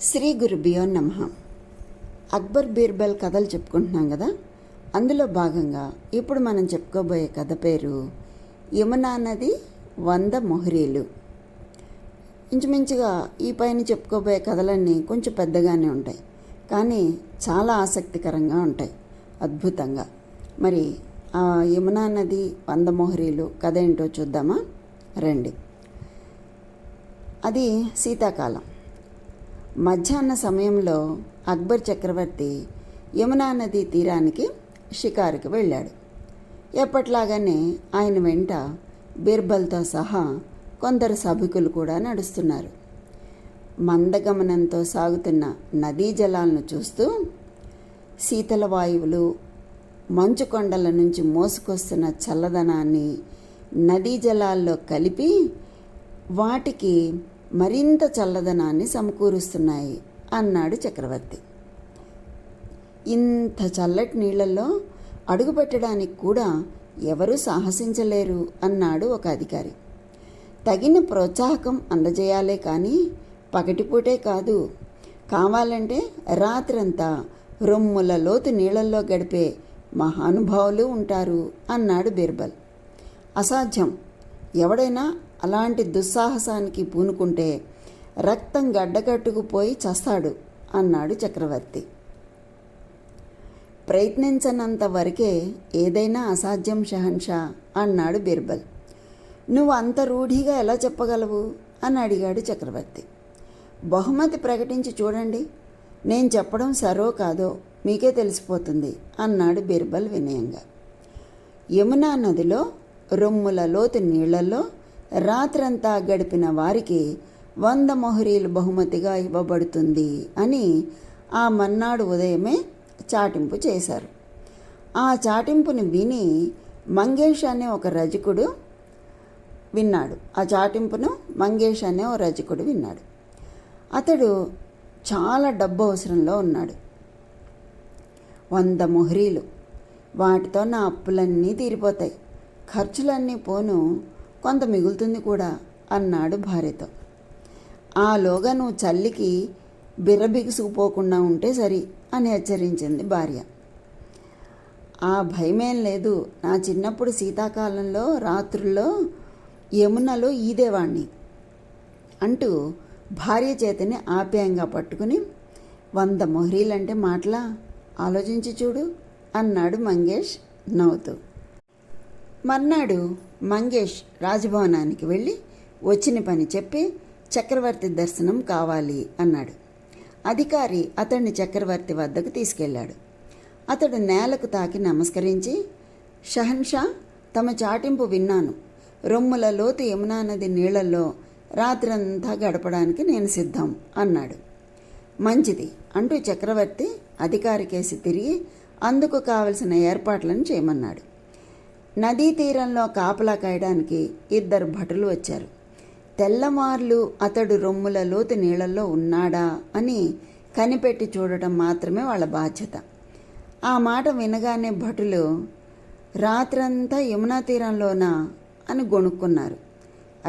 శ్రీ గురుభ్యో నమః. అక్బర్ బీర్బల్ కథలు చెప్పుకుంటున్నాం కదా. అందులో భాగంగా ఇప్పుడు మనం చెప్పుకోబోయే కథ పేరు యమునా నది 100 మొహరీలు. ఇంచుమించుగా ఈ పైన చెప్పుకోబోయే కథలన్నీ కొంచెం పెద్దగానే ఉంటాయి, కానీ చాలా ఆసక్తికరంగా ఉంటాయి, అద్భుతంగా. మరి ఆ యమునా నది 100 మొహరీలు కథ ఏంటో చూద్దామా, రండి. అది శీతాకాలం. మధ్యాహ్న సమయంలో అక్బర్ చక్రవర్తి యమునా నదీ తీరానికి షికారుకి వెళ్ళాడు. ఎప్పట్లాగానే ఆయన వెంట బీర్బల్తో సహా కొందరు సభికులు కూడా నడుస్తున్నారు. మందగమనంతో సాగుతున్న నదీ జలాలను చూస్తూ శీతల వాయువులు, మంచు కొండల నుంచి మోసుకొస్తున్న చల్లదనాన్ని నదీ జలాల్లో కలిపి వాటికి మరింత చల్లదనాన్ని సమకూరుస్తున్నాయి అన్నాడు చక్రవర్తి. ఇంత చల్లటి నీళ్లలో అడుగుపెట్టడానికి కూడా ఎవరూ సాహసించలేరు అన్నాడు ఒక అధికారి. తగిన ప్రోత్సాహకం అందజేయాలే కానీ పగటిపూటే కాదు, కావాలంటే రాత్రంతా రొమ్ముల లోతు నీళ్లలో గడిపే మహానుభావులు ఉంటారు అన్నాడు బీర్బల్. అసాధ్యం, ఎవడైనా అలాంటి దుస్సాహసానికి పూనుకుంటే రక్తం గడ్డకట్టుకుపోయి చస్తాడు అన్నాడు చక్రవర్తి. ప్రయత్నించనంత వరకే ఏదైనా అసాధ్యం షహన్షా అన్నాడు బీర్బల్. నువ్వు అంత రూఢిగా ఎలా చెప్పగలవు అని అడిగాడు చక్రవర్తి. బహుమతి ప్రకటించి చూడండి, నేను చెప్పడం సరో కాదో మీకే తెలిసిపోతుంది అన్నాడు బీర్బల్ వినయంగా. యమునా నదిలో రొమ్ముల లోతు నీళ్లలో రాత్రంతా గడిపిన వారికి 100 మొహరీలు బహుమతిగా ఇవ్వబడుతుంది అని ఆ మన్నాడు ఉదయమే చాటింపు చేశారు. ఆ చాటింపుని విని మంగేష్ అనే ఒక రజకుడు విన్నాడు. అతడు చాలా డబ్బు అవసరంలో ఉన్నాడు. 100 మొహరీలు, వాటితో నా అప్పులన్నీ తీరిపోతాయి, ఖర్చులన్నీ పోను, కొంత మిగులుతుంది కూడా అన్నాడు భార్యతో. ఆలోగా నువ్వు చల్లికి బిర్రబిగుసుకుపోకుండా ఉంటే సరి అని హెచ్చరించింది భార్య. ఆ భయమేం లేదు, నా చిన్నప్పుడు శీతాకాలంలో రాత్రుల్లో యమునలో ఈదేవాణ్ణి అంటూ భార్య చేతిని ఆప్యాయంగా పట్టుకుని 100 మొహరీలంటే మాటలా, ఆలోచించి చూడు అన్నాడు మంగేష్ నవ్వుతూ. మర్నాడు మంగేష్ రాజభవనానికి వెళ్ళి వచ్చిన పని చెప్పి చక్రవర్తి దర్శనం కావాలి అన్నాడు. అధికారి అతన్ని చక్రవర్తి వద్దకు తీసుకెళ్లాడు. అతడు నేలకు తాకి నమస్కరించి, షహన్షా, తమ చాటింపు విన్నాను. రొమ్ముల లోతు యమునా నది నీళ్లలో రాత్రంతా గడపడానికి నేను సిద్ధం అన్నాడు. మంచిది అంటూ చక్రవర్తి అధికారి కేసి తిరిగి అందుకు కావలసిన ఏర్పాట్లను చేయమన్నాడు. నదీ తీరంలో కాపలా కాయడానికి 2 భటులు వచ్చారు. తెల్లమార్లు అతడు రొమ్ముల లోతు నీళ్లలో ఉన్నాడా అని కనిపెట్టి చూడటం మాత్రమే వాళ్ళ బాధ్యత. ఆ మాట వినగానే భటులు, రాత్రంతా యమునా తీరంలోనా అని గొణుక్కున్నారు.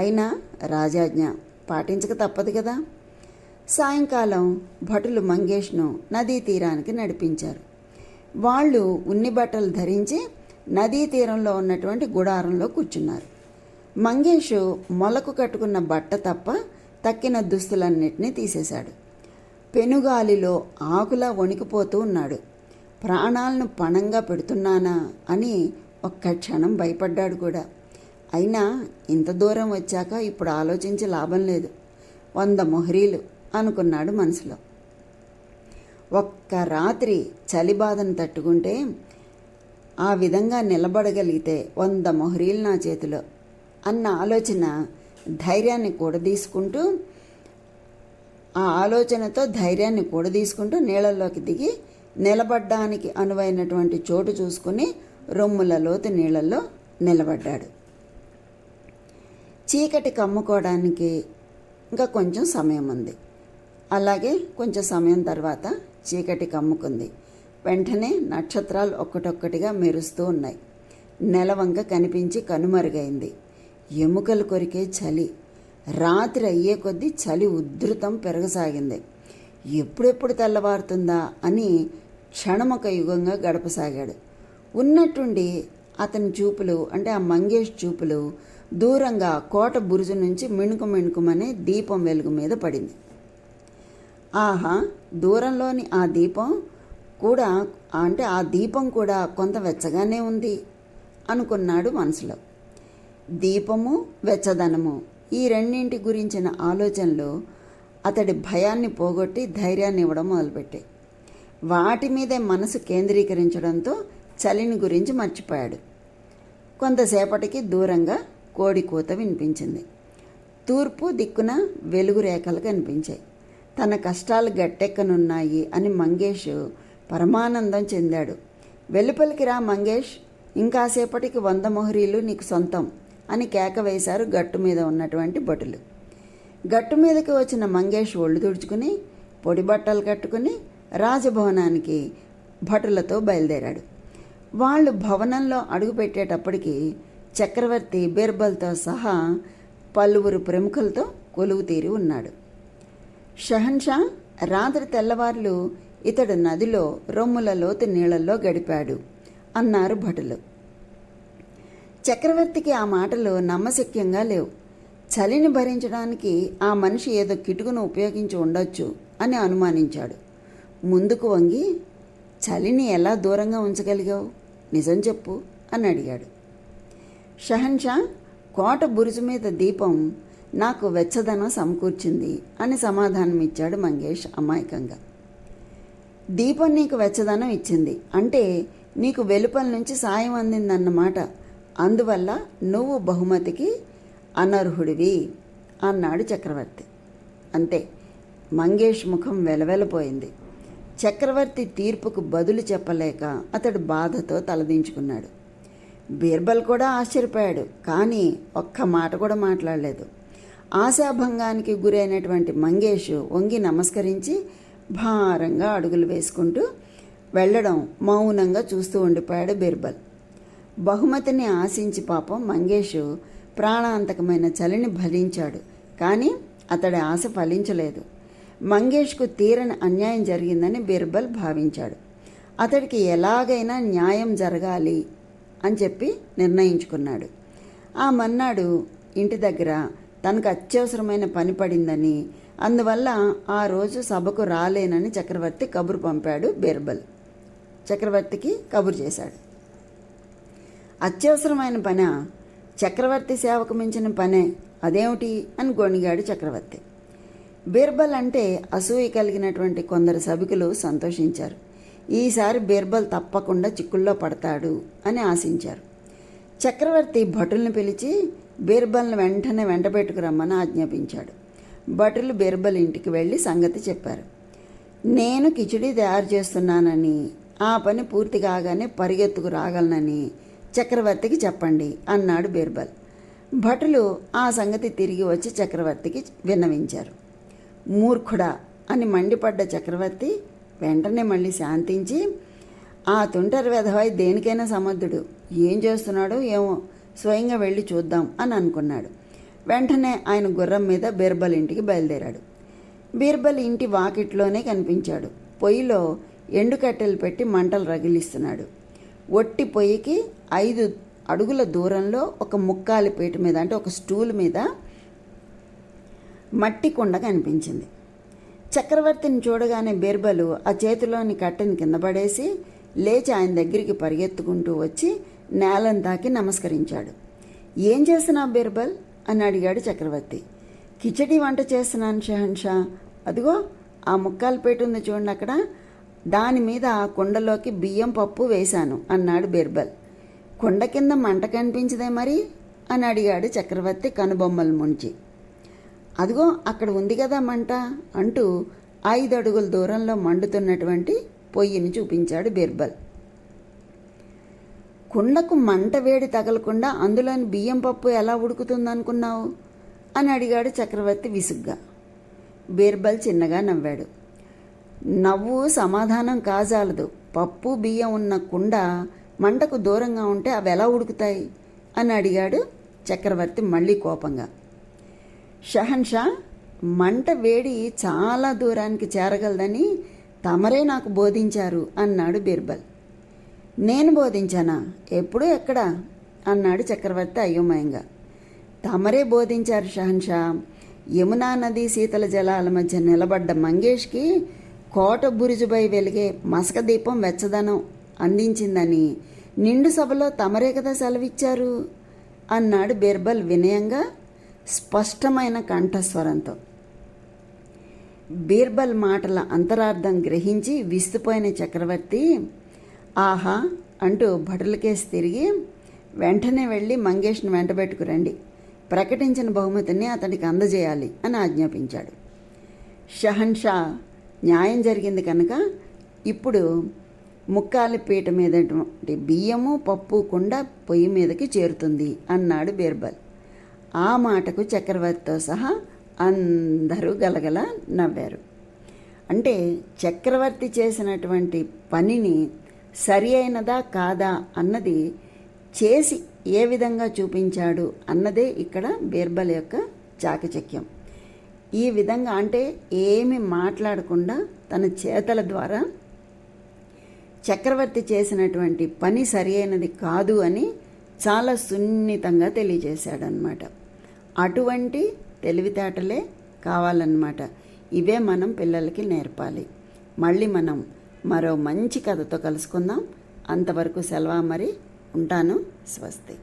అయినా రాజాజ్ఞ పాటించక తప్పదు కదా. సాయంకాలం భటులు మంగేష్ను నదీ తీరానికి నడిపించారు. వాళ్ళు ఉన్ని బట్టలు ధరించి నదీ తీరంలో ఉన్నటువంటి గుడారంలో కూర్చున్నారు. మంగేషు మొలకు కట్టుకున్న బట్ట తప్ప తక్కిన దుస్తులన్నిటినీ తీసేశాడు. పెనుగాలిలో ఆకులా వణికిపోతూ ఉన్నాడు. ప్రాణాలను పణంగా పెడుతున్నానా అని ఒక్క క్షణం భయపడ్డాడు కూడా. అయినా ఇంత దూరం వచ్చాక ఇప్పుడు ఆలోచించి లాభం లేదు, 100 మొహరీలు అనుకున్నాడు మనసులో. ఒక్క రాత్రి చలి బాధను తట్టుకుంటే, ఆ విధంగా నిలబడగలిగితే 100 మొహరీలు నా చేతిలో అన్న ధైర్యాన్ని కూడదీసుకుంటూ నీళ్ళల్లోకి దిగి నిలబడ్డానికి అనువైనటువంటి చోటు చూసుకుని రొమ్ముల లోతు నీళ్ళల్లో నిలబడ్డాడు. చీకటి కమ్ముకోవడానికి ఇంకా కొంచెం సమయం ఉంది. అలాగే కొంచెం సమయం తర్వాత చీకటి కమ్ముకుంది. వెంటనే నక్షత్రాలు ఒక్కటొక్కటిగా మెరుస్తూ ఉన్నాయి. నెలవంక కనిపించి కనుమరుగైంది. ఎముకలు కొరికే చలి. రాత్రి అయ్యే కొద్దీ చలి ఉధృతం పెరగసాగింది. ఎప్పుడెప్పుడు తెల్లవారుతుందా అని క్షణమొక యుగంగా గడపసాగాడు. ఉన్నట్టుండి అతని చూపులు, అంటే ఆ మంగేష్ చూపులు దూరంగా కోట బురుజు నుంచి మిణుకు మిణుకుమనే దీపం వెలుగు మీద పడింది. ఆహా, దూరంలోని ఆ దీపం కూడా, అంటే ఆ దీపం కూడా కొంత వెచ్చగానే ఉంది అనుకున్నాడు మనసులో. దీపము, వెచ్చదనము, ఈ రెండింటి గురించిన ఆలోచనలు అతడి భయాన్ని పోగొట్టి ధైర్యాన్ని ఇవ్వడం మొదలుపెట్టాయి. వాటి మీదే మనసు కేంద్రీకరించడంతో చలిని గురించి మర్చిపోయాడు. కొంతసేపటికి దూరంగా కోడి కూత వినిపించింది. తూర్పు దిక్కున వెలుగు రేఖలు కనిపించాయి. తన కష్టాలు గట్టెక్కనున్నాయి అని మంగేష్ పరమానందం చెందాడు. వెలుపలికి రా మంగేష్, ఇంకాసేపటికి 100 మొహరీలు నీకు సొంతం అని కేక వేశారు గట్టు మీద ఉన్నటువంటి భటులు. గట్టు మీదకి వచ్చిన మంగేష్ ఒళ్ళు తుడుచుకుని పొడి బట్టలు కట్టుకుని రాజభవనానికి భటులతో బయలుదేరాడు. వాళ్ళు భవనంలో అడుగుపెట్టేటప్పటికి చక్రవర్తి బీర్బల్తో సహా పలువురు ప్రముఖులతో కొలువు తీరి ఉన్నాడు. షహన్షా రాత్రి తెల్లవార్లు ఇతడు నదిలో రొమ్ముల లోతు నీళ్లలో గడిపాడు అన్నారు భటులు. చక్రవర్తికి ఆ మాటలు నమ్మశక్యంగా లేవు. చలిని భరించడానికి ఆ మనిషి ఏదో కిటుకును ఉపయోగించి ఉండొచ్చు అని అనుమానించాడు. ముందుకు వంగి, చలిని ఎలా దూరంగా ఉంచగలిగావు, నిజం చెప్పు అని అడిగాడు. షహన్షా, కోట బురుజు మీద దీపం నాకు వెచ్చదనం సమకూర్చింది అని సమాధానమిచ్చాడు మంగేష్ అమాయకంగా. దీపం నీకు వెచ్చదనం ఇచ్చింది అంటే నీకు వెలుపల నుంచి సాయం అందిందన్నమాట. అందువల్ల నువ్వు బహుమతికి అనర్హుడివి అన్నాడు చక్రవర్తి. అంతే, మంగేష్ ముఖం వెలవెలపోయింది. చక్రవర్తి తీర్పుకు బదులు చెప్పలేక అతడు బాధతో తలదించుకున్నాడు. బీర్బల్ కూడా ఆశ్చర్యపోయాడు, కానీ ఒక్క మాట కూడా మాట్లాడలేదు. ఆశాభంగానికి గురైనటువంటి మంగేష్ వంగి నమస్కరించి భారంగా అడుగులు వేసుకుంటూ వెళ్ళడం మౌనంగా చూస్తూ ఉండిపోయాడు బీర్బల్. బహుమతిని ఆశించి పాపం మంగేష్ ప్రాణాంతకమైన చలిని భరించాడు. కానీ అతడి ఆశ ఫలించలేదు. మంగేష్కు తీరని అన్యాయం జరిగిందని బీర్బల్ భావించాడు. అతడికి ఎలాగైనా న్యాయం జరగాలి అని చెప్పి నిర్ణయించుకున్నాడు. ఆ మన్నాడు ఇంటి దగ్గర తనకు అత్యవసరమైన పని పడిందని, అందువల్ల ఆ రోజు సభకు రాలేనని చక్రవర్తి కబురు పంపాడు బీర్బల్. చక్రవర్తికి కబురు చేశాడు. అత్యవసరమైన పనా? చక్రవర్తి సేవకు మించిన పనే, అదేమిటి అని గొణిగాడు చక్రవర్తి. బీర్బల్ అంటే అసూయ కలిగినటువంటి కొందరు సభికులు సంతోషించారు. ఈసారి బీర్బల్ తప్పకుండా చిక్కుల్లో పడతాడు అని ఆశించారు. చక్రవర్తి భటుల్ని పిలిచి బీర్బల్ని వెంటనే వెంటబెట్టుకురమ్మని ఆజ్ఞాపించాడు. భటులు బీర్బల్ ఇంటికి వెళ్ళి సంగతి చెప్పారు. నేను కిచిడి తయారు చేస్తున్నానని, ఆ పని పూర్తి కాగానే పరిగెత్తుకు రాగలనని చక్రవర్తికి చెప్పండి అన్నాడు బీర్బల్. భటులు ఆ సంగతి తిరిగి వచ్చి చక్రవర్తికి విన్నవించారు. మూర్ఖుడా అని మండిపడ్డ చక్రవర్తి వెంటనే మళ్ళీ శాంతించి, ఆ తుంటరి వెధవై దేనికైనా సమర్థుడు, ఏం చేస్తున్నాడో ఏమో, స్వయంగా వెళ్ళి చూద్దాం అని అనుకున్నాడు. వెంటనే ఆయన గుర్రం మీద బీర్బల్ ఇంటికి బయలుదేరాడు. బీర్బల్ ఇంటి వాకిట్లోనే కనిపించాడు. పొయ్యిలో ఎండు కట్టెలు పెట్టి మంటలు రగిలిస్తున్నాడు. ఒట్టి పొయ్యికి 5 అడుగుల దూరంలో ఒక ముక్కాలి పీట మీద, అంటే ఒక స్టూల్ మీద మట్టి కుండ కనిపించింది. చక్రవర్తిని చూడగానే బీర్బలు ఆ చేతిలోని కట్టెని కింద పడేసి లేచి ఆయన దగ్గరికి పరిగెత్తుకుంటూ వచ్చి నేలను తాకి నమస్కరించాడు. ఏం చేస్తున్నావు బీర్బల్ అని అడిగాడు చక్రవర్తి. కిచడీ వంట చేస్తున్నాను షహన్షా. అదిగో ఆ ముక్కాలు పెట్టి ఉంది చూడండి అక్కడ, దాని మీద ఆ కుండలోకి బియ్యం పప్పు వేశాను అన్నాడు బీర్బల్. కుండ కింద మంట కనిపించదే మరి అని అడిగాడు చక్రవర్తి కనుబొమ్మలు ముంచి. అదిగో అక్కడ ఉంది కదా మంట అంటూ 5 అడుగుల దూరంలో మండుతున్నటువంటి పొయ్యిని చూపించాడు బీర్బల్. కుండకు మంట వేడి తగలకుండా అందులోని బియ్యం పప్పు ఎలా ఉడుకుతుందనుకున్నావు అని అడిగాడు చక్రవర్తి విసుగ్గా. బీర్బల్ చిన్నగా నవ్వాడు. నవ్వు సమాధానం కాజాలదు. పప్పు బియ్యం ఉన్న కుండ మంటకు దూరంగా ఉంటే అవి ఎలా ఉడుకుతాయి అని అడిగాడు చక్రవర్తి మళ్ళీ కోపంగా. షహన్షా, మంట వేడి చాలా దూరానికి చేరగలదని తమరే నాకు బోధించారు అన్నాడు బీర్బల్. నేను బోధించానా? ఎప్పుడు ఎక్కడా? అన్నాడు చక్రవర్తి అయోమయంగా. తమరే బోధించారు షహన్షా. యమునా నది శీతల జలాల మధ్య నిలబడ్డ మంగేష్కి కోట బురుజుపై వెలిగే మసక దీపం వెచ్చదనం అందించిందని నిండు సభలో తమరే కదా సెలవిచ్చారు అన్నాడు బీర్బల్ వినయంగా, స్పష్టమైన కంఠస్వరంతో. బీర్బల్ మాటల అంతరార్థం గ్రహించి విస్తుపోయిన చక్రవర్తి ఆహా అంటూ భటులకేసి తిరిగి, వెంటనే వెళ్ళి మంగేష్ని వెంటబెట్టుకురండి, ప్రకటించిన బహుమతిని అతనికి అందజేయాలి అని ఆజ్ఞాపించాడు. షహన్షా, న్యాయం జరిగింది కనుక ఇప్పుడు ముక్కాలి పీట మీద బియ్యము పప్పు కుండ పొయ్యి మీదకి చేరుతుంది అన్నాడు బీర్బల్. ఆ మాటకు చక్రవర్తితో సహా అందరూ గలగల నవ్వారు. అంటే చక్రవర్తి చేసినటువంటి పనిని సరి అయినదా కాదా అన్నది చేసి ఏ విధంగా చూపించాడు అన్నదే ఇక్కడ బీర్బల్ యొక్క చాకచక్యం. ఈ విధంగా అంటే ఏమి మాట్లాడకుండా తన చేతల ద్వారా చక్రవర్తి చేసినటువంటి పని సరి అయినది కాదు అని చాలా సున్నితంగా తెలియజేశాడనమాట. అటువంటి తెలివితేటలే కావాలన్నమాట. ఇవే మనం పిల్లలకి నేర్పాలి. మళ్ళీ మనం మరో మంచి కథతో కలుసుకుందాం. అంతవరకు సెలవు మరి. ఉంటాను. స్వస్తి.